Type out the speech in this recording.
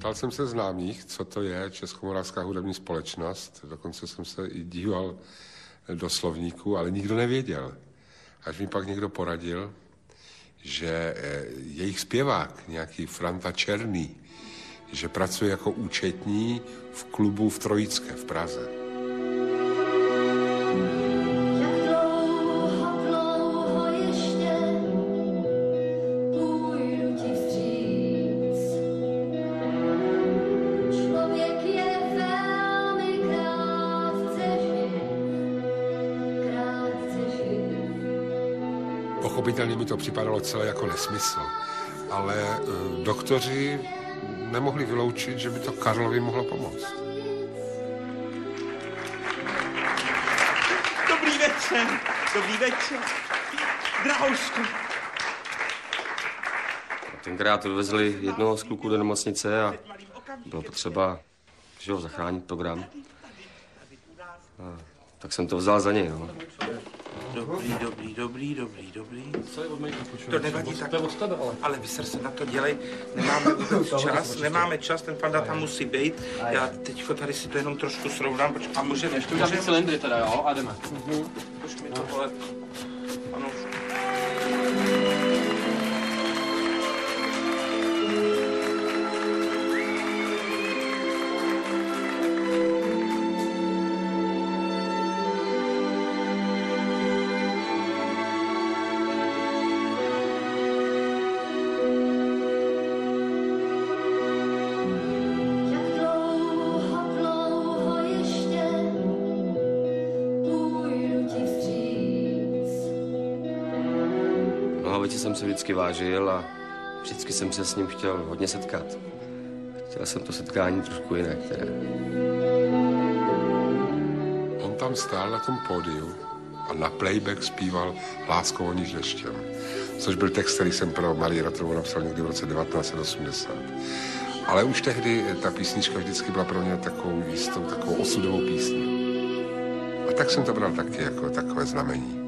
Ptal jsem se známých, co to je Českomoravská hudební společnost. Dokonce jsem se i díval do slovníku, ale nikdo nevěděl. Až mi pak někdo poradil, že jejich zpěvák, nějaký Franta Černý, že pracuje jako účetní v klubu v Trojické v Praze. Pochopitelně mi to připadalo celé jako nesmysl, ale doktoři nemohli vyloučit, že by to Karlovi mohlo pomoct. Dobrý večer, Drahošku. Tenkrát vyvezli jednoho z kluků do nemocnice a bylo potřeba, že ho zachránit program. Tak jsem to vzal za něj, no. Dobrý. Co je od mého počuju? To nevadí tak. To je od tebe, ale vy se na to dělej. Nemáme čas, ten panda tam musí být. Já teďko tady si to jenom trošku srovnám. A můžeme ještě udělat cylindry teda, jo? A jdeme. Už mi to vole. Ano. Hlavici jsem se vždycky vážil a vždycky jsem se s ním chtěl hodně setkat. Chtěl jsem to setkání trošku jinak, teda. On tam stál na tom pódiu a na playback zpíval Láskou voníš deštěm, což byl text, který jsem pro Marii Rotrovou napsal někdy v roce 1980. Ale už tehdy ta písnička vždycky byla pro mě takovou osudovou písní. A tak jsem to bral taky jako takové znamení.